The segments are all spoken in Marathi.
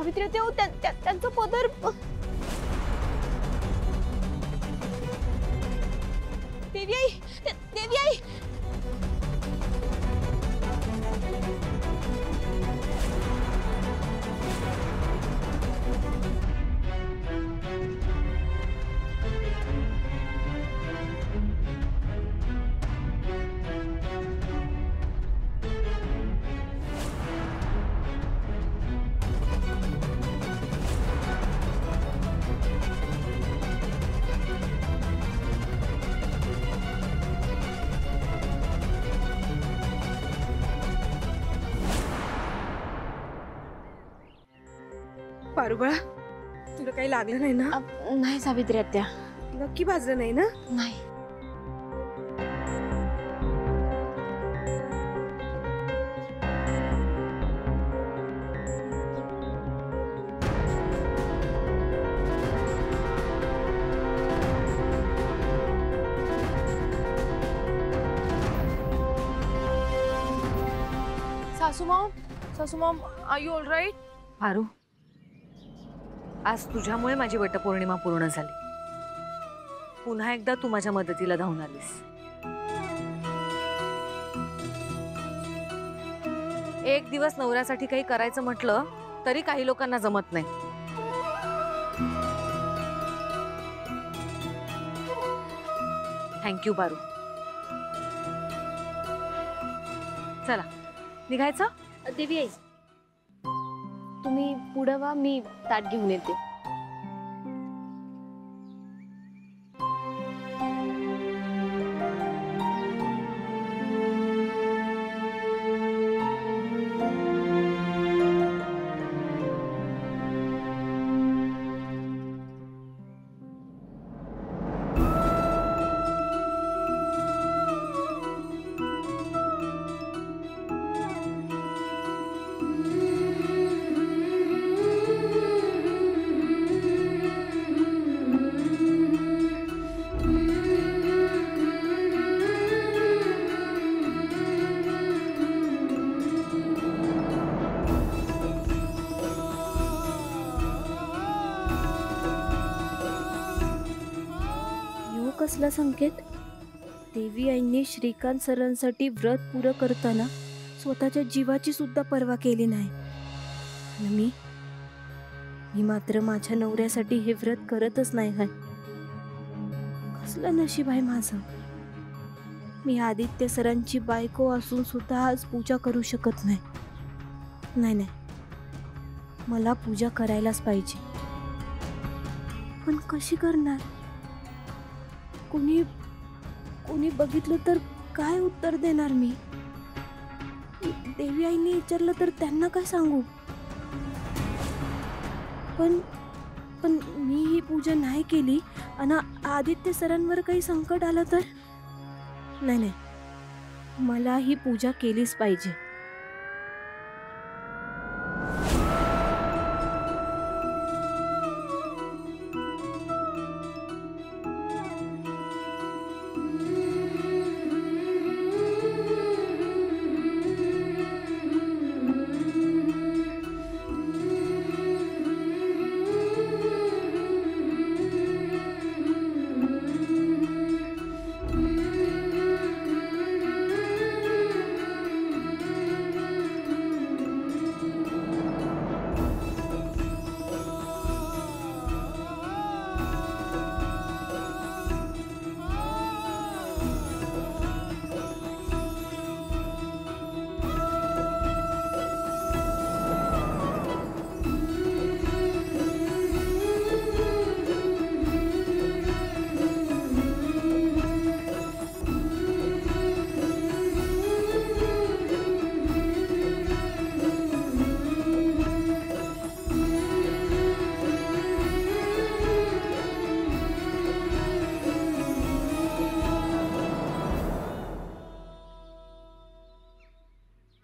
सावित्री ते त्यांचं पदर देवी आई, देवी आई. पारुबाळा, तुला काही लागलं नाही ना? नाही सावित्री आत्या, नक्की भाजलं नाही ना? नाही. सासू mom, are you all right? पारू, आज तुझ्यामुळे माझी वटपौर्णिमा पूर्ण झाली. पुन्हा एकदा तू माझ्या मदतीला धावून आलीस. एक दिवस नवऱ्यासाठी काही करायचं म्हटलं तरी काही लोकांना जमत नाही. थँक्यू पारू. चला निघायचं? देवी आई, तुम्ही पुढं वा, मी ताट घेऊन येते. कसला संकेत? देवी आईंनी श्रीकांत सरांसाठी व्रत पुरं करताना स्वतःच्या जीवाची सुद्धा पर्वा केली नाही. आणि मी मात्र माझ्या नवऱ्यासाठी हे व्रत करतच नाही आहे. कसलं नशीब आहे माझं. मी आदित्य सरांची बायको असून सुद्धा आज पूजा करू शकत नाही. नाही, मला पूजा करायलाच पाहिजे. पण कशी करणार? कोणी बघितलं तर काय उत्तर देणार मी? देवी आईने विचारलं तर त्यांना काय सांगू? पण मी ही पूजा नाही केली आणि आदित्य सरांवर काही संकट आलं तर? नाही, मला ही पूजा केलीच पाहिजे.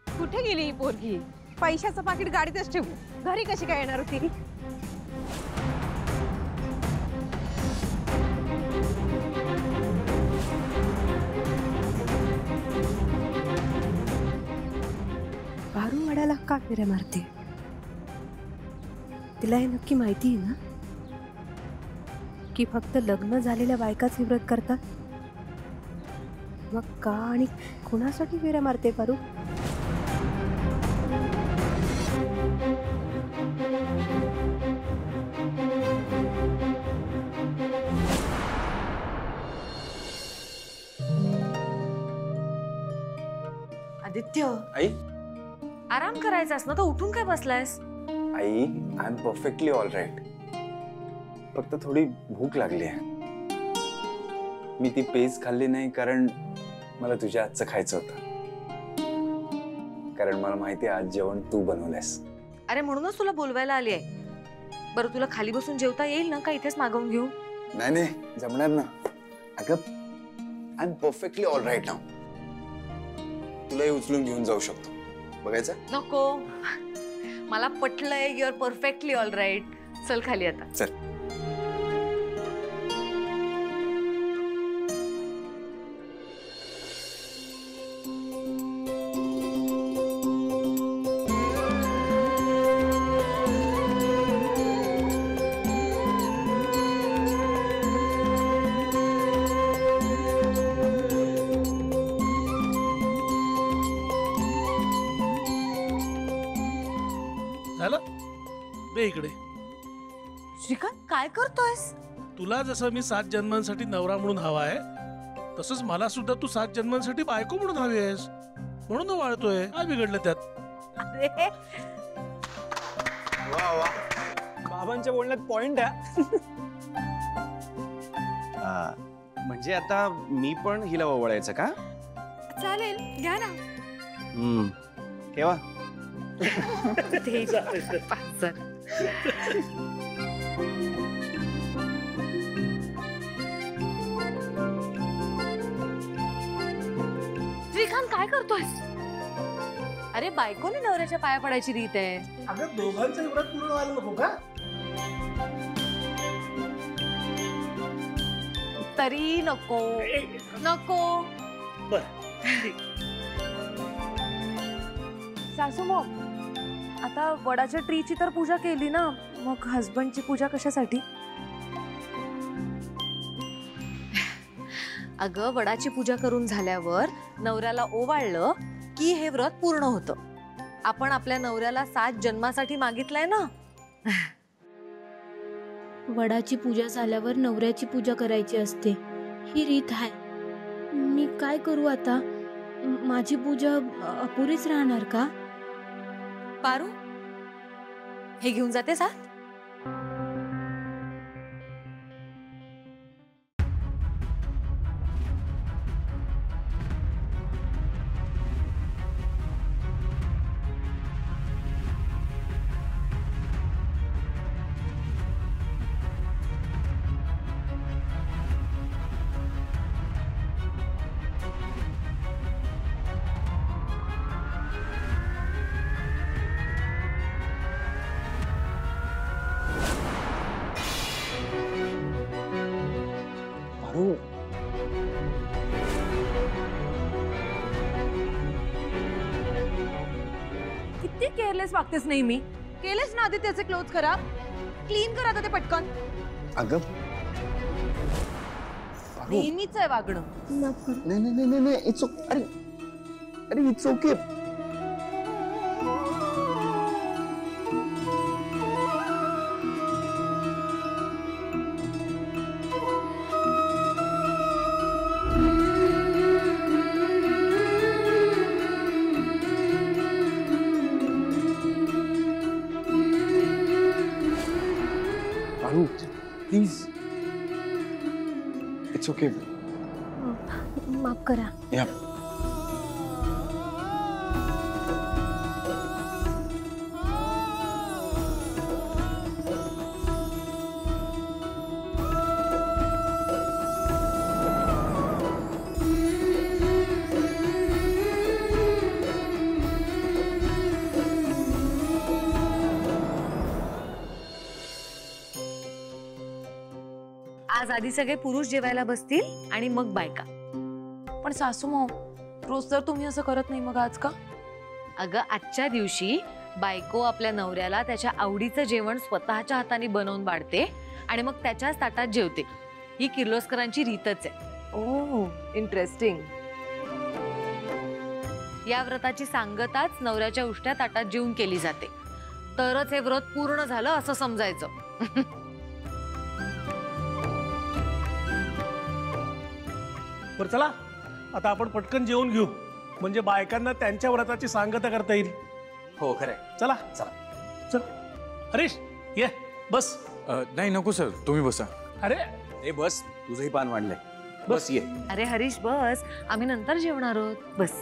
कुठे गेली ही पोरगी? पैशाचं पाकिट गाडीतच ठेवू, घरी कशी काय येणार होती? पारू वड्याला का फेऱ्या मारते? तिला हे नक्की माहिती आहे ना की फक्त लग्न झालेल्या बायकाच हे व्रत करतात? मग का आणि कुणासाठी फेऱ्या मारते पारू? आदित्य, आई आराम करायचास ना, तर उठून काय बसलायस? आई I am perfectly all right. फक्त थोडी भूक लागली आहे. मी ती पेज खाल्ली नाही कारण मला तुझ्या हातचं खायचं होतं. कारण मला माहिती आहे आज जेवण तू बनवलंयस. अरे म्हणूनच तुला बोलवायला आली आहे. बरं तुला खाली बसून जेवता येईल ना, का इथेच मागवून घेऊ? नाही नाही जमणार ना. अगं I am perfectly all right नाव. तुलाही उचलून घेऊन जाऊ शकतो. बघायचं? नको, मला पटलंय. Your perfectly all right. चल खाली आता. चल. झालं दे इकडे. श्रीकांत काय करतोयस? तुला जसं मी 7 जन्मांसाठी नवरा म्हणून हवा आहे, तसंच मला सुद्धा तू 7 जन्मांसाठी बायको म्हणून हवी आहेस. म्हणून वाळतोय. काय बिघडलं त्यात? अरे वा वा. बाबांच्या बोलण्यात पॉइंट आहे. म्हणजे आता मी पण हिला ओवळायचं का? चालेल, घ्या ना. ठेवा. श्रीकांत काय करतोयस? अरे बायकोने नवऱ्याच्या पाया पडायची रीत आहे. अगं दोघांचं व्रत पूर्ण व्हायला नको का? तरी नको नको. सासू मग आता वडाच्या ट्रीची तर पूजा केली ना, मग हसबंडची पूजा कशासाठी? अगं वडाची पूजा करून झाल्यावर नवऱ्याला ओवाळलं की हे व्रत पूर्ण होतं. आपण आपल्या नवऱ्याला 7 जन्मासाठी मागितलंय ना. वडाची पूजा झाल्यावर नवऱ्याची पूजा करायची असते, ही रीत आहे. मी काय करू आता? माझी पूजा अपुरीच राहणार का? पारू हे घेऊन जाते सा. किती केअरलेस वागतेस नाही मी. केलेच ना आधी त्याचे क्लोथ खराब. क्लीन कर आता ते पटकन. अगं नेहमीच आहे वागणं. नाही नाही नाही नाही इट्स ओके. अरे अरे it's okay. Please it's okay. माफ करा. या आज आधी सगळे पुरुष जेवायला बसतील आणि मग बायका. पण सासू मग रोज तर तुम्ही असं करत नाही, मग आज का? अगं आजच्या दिवशी बायको आपल्या नवऱ्याला त्याच्या आवडीचं जेवण स्वतःच्या हाताने बनवून वाढते आणि मग त्याच्याच ताटात जेवते. ही किर्लोस्करांची रीतच आहे. ओ इंटरेस्टिंग. या व्रताची सांगताच नवऱ्याच्या उष्ट्या ताटात जेवून केली जाते. तरच हे व्रत पूर्ण झालं असं समजायचं. बरं चला आता आपण पटकन जेवून घेऊ, म्हणजे बायकांना त्यांच्या व्रताची सांगता करता येईल. हो खरंय. चला चला. चल हरीश ये बस. नाही नको सर, तुम्ही बसा. अरे ए बस, तुझंही पान वाढलंय. बस ये. अरे हरीश बस, आम्ही नंतर जेवणार आहोत. बस.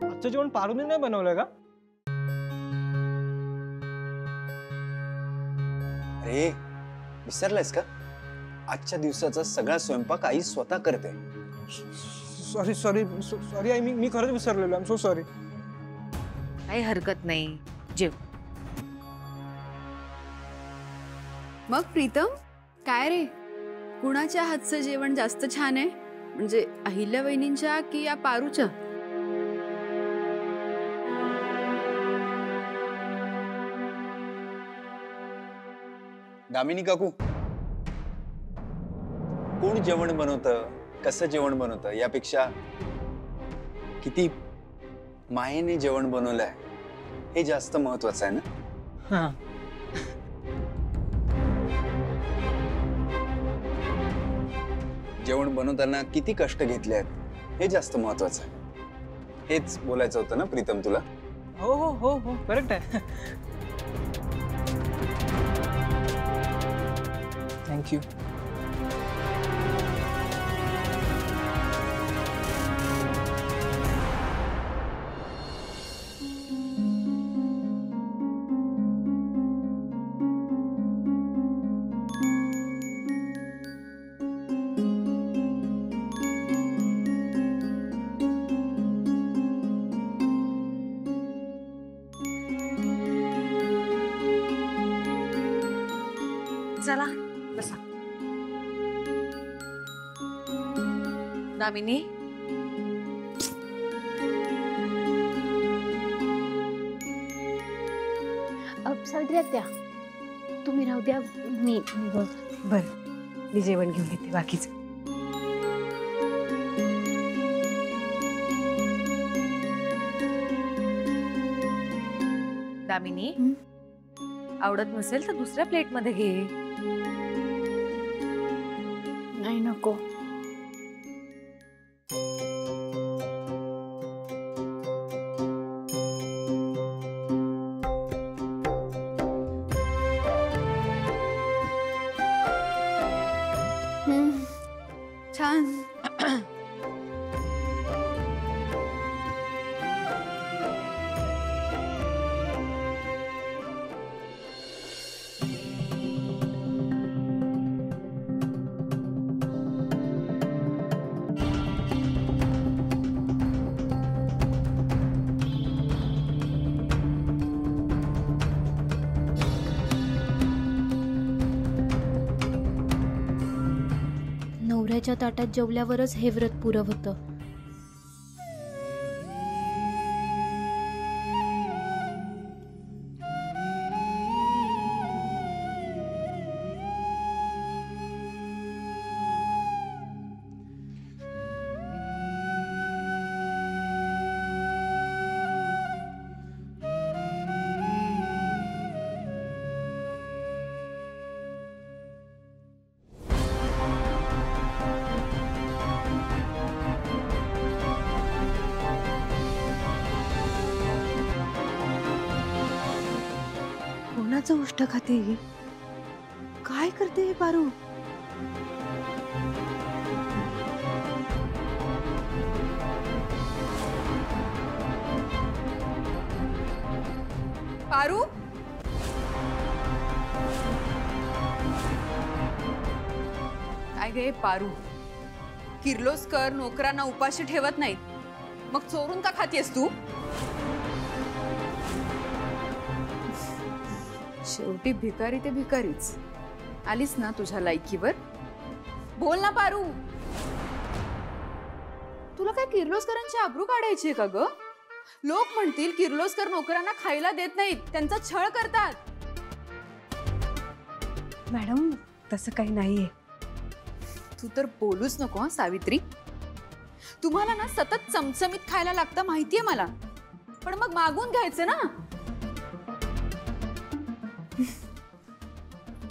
आजचं जेवण पारूने नाही बनवलंय का? अरे विसरलायस का? आजच्या दिवसाचा सगळा स्वयंपाक आई स्वतः करते. सॉरी सॉरी सॉरी आई, मी खरंच विसरलेलो. I am so sorry. काही हरकत नाही, जेव. मग प्रीतम, काय रे, कुणाच्या हातचं जेवण जास्त छान आहे? म्हणजे अहिल्या वहिनींच्या की या पारूच्या? दामिनी काकू, कोण जेवण बनवतं, कसं जेवण बनवतं यापेक्षा किती मायेने जेवण बनवलंय हे जास्त महत्वाचं आहे ना. हा. जेवण बनवताना किती कष्ट घेतले आहेत हे जास्त महत्वाचं आहे. हेच बोलायचं होतं ना प्रीतम तुला. हो हो हो हो करेक्ट आहे. थँक्यू. चला बसा. दामिनी, सगळ्या त्या तुम्ही राहू द्या, मी बर मी जेवण घेऊन येते बाकीच. दामिनी, आवडत नसेल तर दुसऱ्या प्लेट मध्ये घे. नाही नको. छान. नवऱ्याच्या ताटात जेवल्यावरच हे व्रत पुरं होतं. कोणाचं उष्ट खाते ही? काय करते हे पारू? पारू, काय गे पारू, किर्लोस्कर नोकरांना उपाशी ठेवत नाहीत, मग चोरून का खातीयस तू? शेवटी भिकारी ते भिकारीच. आलीस ना तुझ्या लायकीवर? बोल ना पारू. तुला काय किर्लोस्करांची आबरू काढायची आहे का ग? लोक म्हणतील किर्लोस्कर नोकरांना खायला देत नाहीत, त्यांचा छळ करतात. मॅडम तसं काही नाहीये. तू तर बोलूच नको हं, सावित्री. तुम्हाला ना सतत चमचमीत खायला लागतं माहितीये मला, पण मग मागून घ्यायचं ना.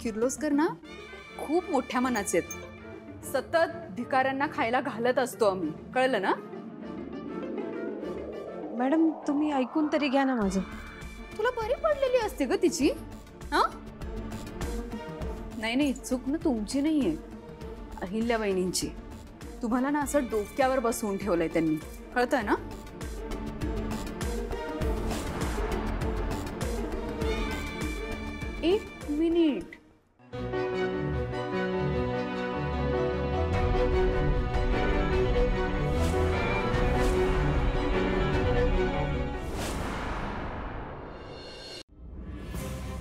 किर्लोस्कर ना खूप मोठ्या मनाचे आहेत. सतत भिकाऱ्यांना खायला घालत असतो आम्ही, कळलं ना? मॅडम तुम्ही ऐकून तरी घ्या ना माझं. तुला बरी पडलेली असते ग तिची. हा नाही नाही, चूक ना तुमची नाहीये, अहिल्याबाईंची. तुम्हाला ना असं डोक्यावर बसवून ठेवलंय त्यांनी, कळतंय ना? एक मिनिट.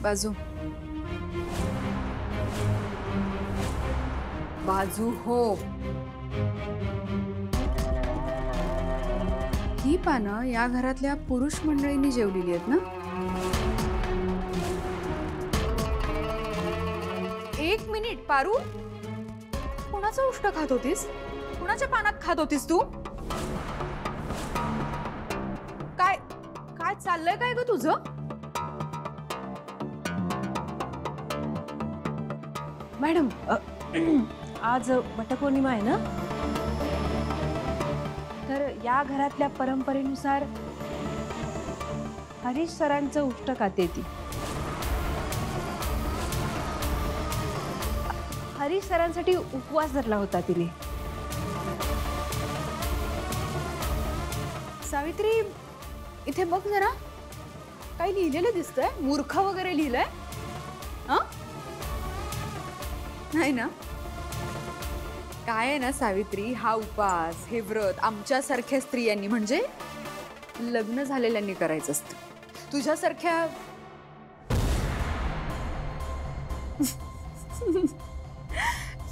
बाजू बाजू हो. ही पानं या घरातल्या पुरुष मंडळींनी जेवलेली आहेत ना? एक मिनिट पारू, कुणाचं उष्ट खात होतीस? कुणाच्या पानात खात होतीस तू? काय काय चाललंय काय ग तुझं? मॅडम आज वटपौर्णिमा आहे ना, तर या घरातल्या परंपरेनुसार हरीश सरांचं उष्ट खाते ती. हरीश सरांसाठी उपवास धरला होता तिने. सावित्री, इथे बघ जरा, काही लिहिलेलं दिसतंय? मूर्ख वगैरे लिहिलंय? हा नाही ना? काय आहे ना सावित्री, हा उपास, हे व्रत आमच्यासारख्या स्त्रियांनी, म्हणजे लग्न झालेल्यांनी करायचं असतं. तुझ्यासारख्या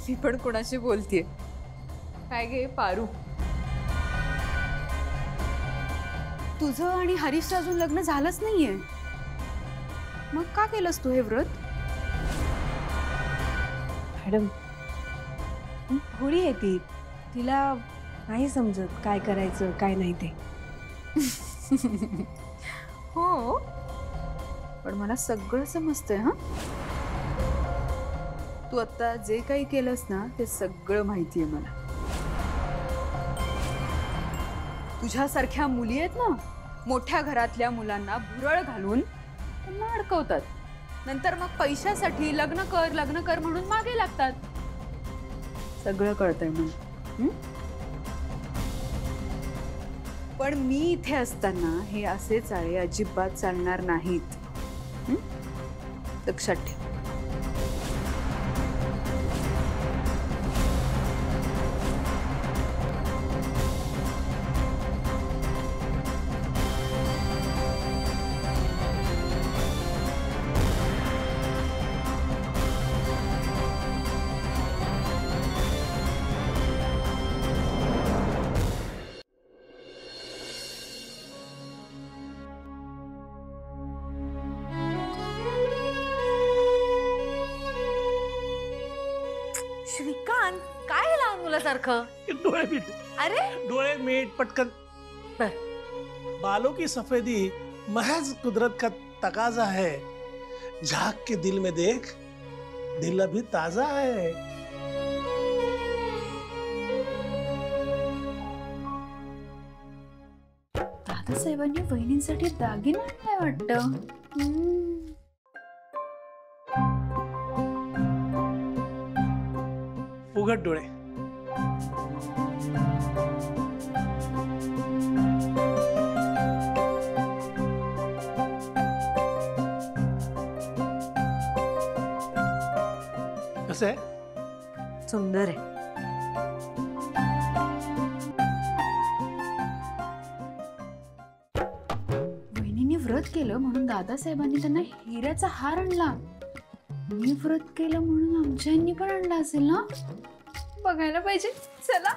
मी पण कोणाशी बोलतेय काय गे पारू? तुझं आणि हरीशचं अजून लग्न झालंच नाहीये, मग का केलंस तू हे व्रत? मॅडम होळी आहे ती, तिला नाही समजत काय करायचं काय नाही ते. हो, पण मला सगळं समजतंय. हा, तू आता जे काही केलंस ना ते सगळं माहितीये मला. तुझ्यासारख्या मुली आहेत ना, मोठ्या घरातल्या मुलांना भुरळ घालून त्यांना अडकवतात, नंतर मग पैशासाठी लग्न कर म्हणून मागे लागतात. सगळं कळतंय मला. पण मी इथे असताना हे असे चाळे अजिबात चालणार नाहीत. लक्षात ठेव. श्रीकांत, काय लहान मुलासारखं? डोळे मीट, अरे डोळे मीट पटकन. बालों की सफेदी महज कुदरत का तकाजा है, झांक के दिल में देख, दिल अभी ताजा है. दादासाहेबांनी वहिनींसाठी दागिना आणलाय वाटतं. उघड डोळे. कसं आहे? सुंदर आहे. केलं म्हणून दादासाहेबांनी त्यांना हिऱ्याचा हार आणला. मी व्रत केलं म्हणून आमच्या पण आणला असेल ना. बघायला पाहिजे. चला.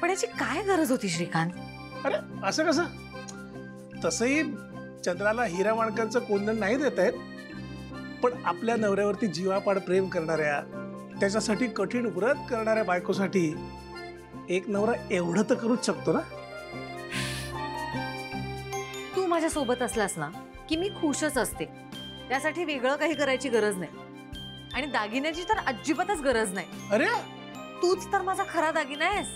पण याची काय गरज होती श्रीकांत? अरे असं कसं? तसंही चंद्राला हिरा माणकांचं कोंदण नाही देत आहेत, पण आपल्या नवऱ्यावरती जीवापाड प्रेम करणाऱ्या, त्याच्यासाठी कठीण व्रत करणाऱ्या बायकोसाठी एक नवरा एवढं तर करूच शकतो ना. तू माझ्या सोबत असलास ना की मी खुशच असते. त्यासाठी वेगळं काही करायची गरज नाही, आणि दागिन्याची तर अजिबातच गरज नाही. अरे तूच तर माझा खरा दागिना आहेस.